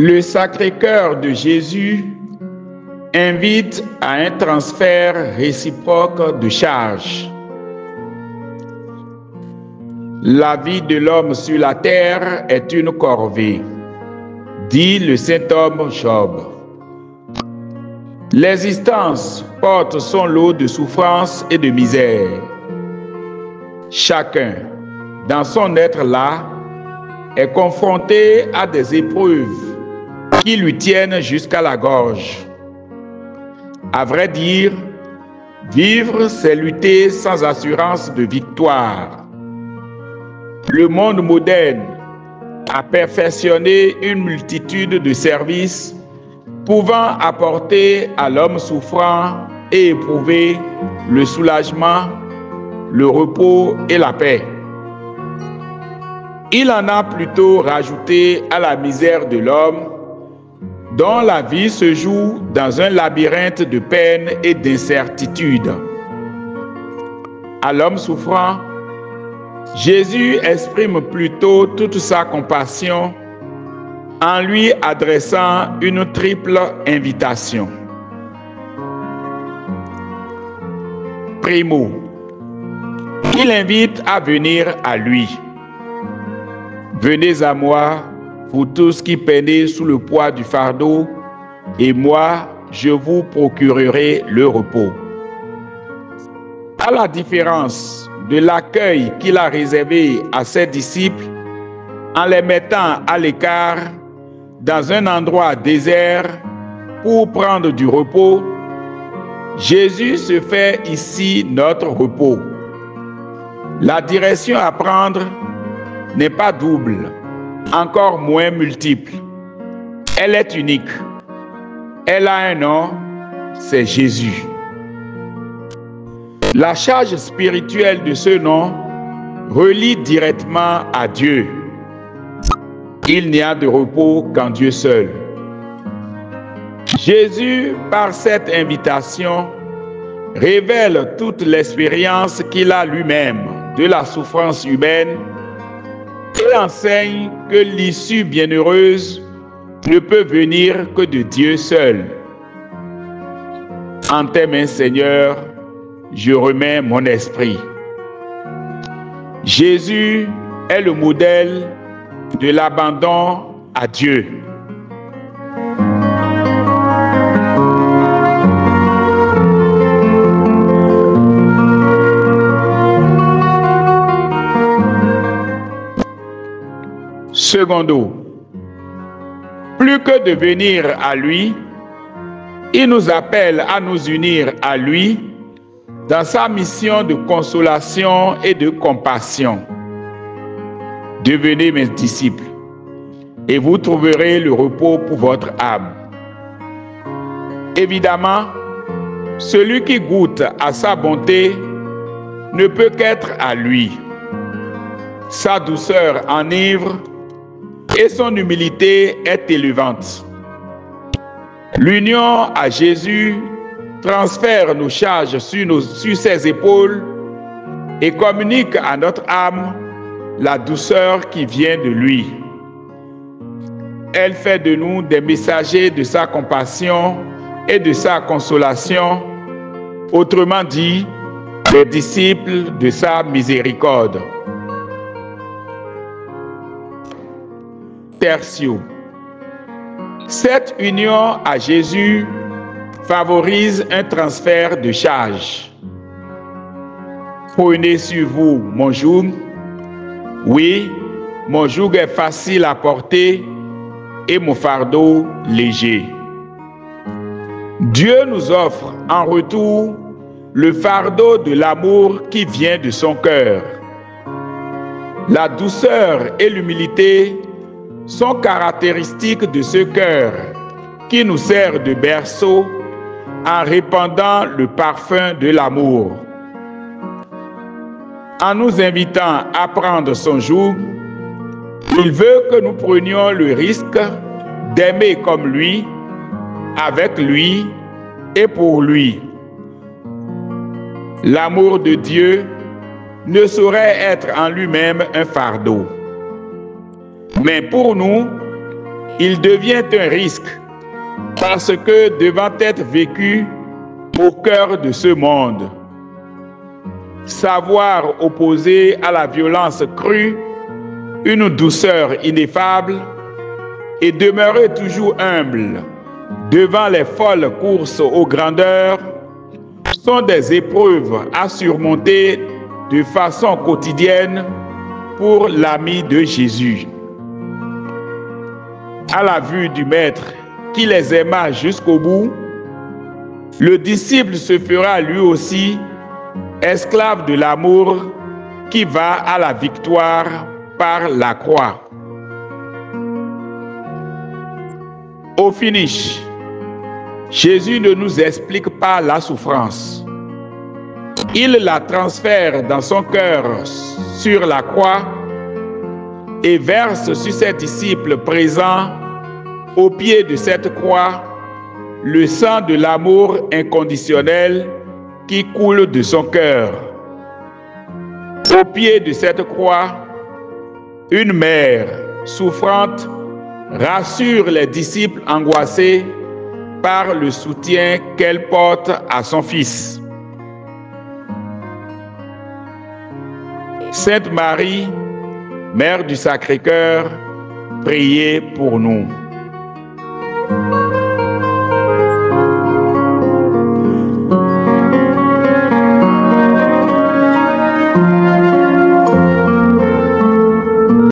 Le Sacré-Cœur de Jésus invite à un transfert réciproque de charges. La vie de l'homme sur la terre est une corvée, dit le saint homme Job. L'existence porte son lot de souffrances et de misère. Chacun, dans son être là, est confronté à des épreuves qui lui tiennent jusqu'à la gorge. À vrai dire, vivre, c'est lutter sans assurance de victoire. Le monde moderne a perfectionné une multitude de services pouvant apporter à l'homme souffrant et éprouvé le soulagement, le repos et la paix. Il en a plutôt rajouté à la misère de l'homme, dont la vie se joue dans un labyrinthe de peines et d'incertitudes. À l'homme souffrant, Jésus exprime plutôt toute sa compassion en lui adressant une triple invitation. Primo, il invite à venir à lui. Venez à moi, vous tous qui peinez sous le poids du fardeau, et moi, je vous procurerai le repos. À la différence de l'accueil qu'il a réservé à ses disciples, en les mettant à l'écart dans un endroit désert pour prendre du repos, Jésus se fait ici notre repos. La direction à prendre n'est pas double, encore moins multiple. Elle est unique. Elle a un nom, c'est Jésus. La charge spirituelle de ce nom relie directement à Dieu. Il n'y a de repos qu'en Dieu seul. Jésus, par cette invitation, révèle toute l'expérience qu'il a lui-même de la souffrance humaine et enseigne que l'issue bienheureuse ne peut venir que de Dieu seul. En tes mains, Seigneur, je remets mon esprit. Jésus est le modèle de l'abandon à Dieu. Secondo, plus que de venir à lui, il nous appelle à nous unir à lui dans sa mission de consolation et de compassion. Devenez mes disciples et vous trouverez le repos pour votre âme. Évidemment, celui qui goûte à sa bonté ne peut qu'être à lui. Sa douceur enivre et son humilité est élevante. L'union à Jésus transfère nos charges sur ses épaules et communique à notre âme la douceur qui vient de lui. Elle fait de nous des messagers de sa compassion et de sa consolation, autrement dit, des disciples de sa miséricorde. Tertio. Cette union à Jésus favorise un transfert de charges. Prenez sur vous mon joug. Oui, mon joug est facile à porter et mon fardeau léger. Dieu nous offre en retour le fardeau de l'amour qui vient de son cœur. La douceur et l'humilité sont caractéristiques de ce cœur qui nous sert de berceau en répandant le parfum de l'amour. En nous invitant à prendre son joug, il veut que nous prenions le risque d'aimer comme lui, avec lui et pour lui. L'amour de Dieu ne saurait être en lui-même un fardeau. Mais pour nous, il devient un risque parce que devant être vécu au cœur de ce monde, savoir opposer à la violence crue une douceur ineffable et demeurer toujours humble devant les folles courses aux grandeurs sont des épreuves à surmonter de façon quotidienne pour l'ami de Jésus. À la vue du Maître qui les aima jusqu'au bout, le disciple se fera lui aussi esclave de l'amour qui va à la victoire par la croix. Au finish, Jésus ne nous explique pas la souffrance. Il la transfère dans son cœur sur la croix et verse sur ses disciples présents au pied de cette croix le sang de l'amour inconditionnel qui coule de son cœur. Au pied de cette croix, une mère souffrante rassure les disciples angoissés par le soutien qu'elle porte à son Fils. Sainte Marie, Mère du Sacré-Cœur, priez pour nous.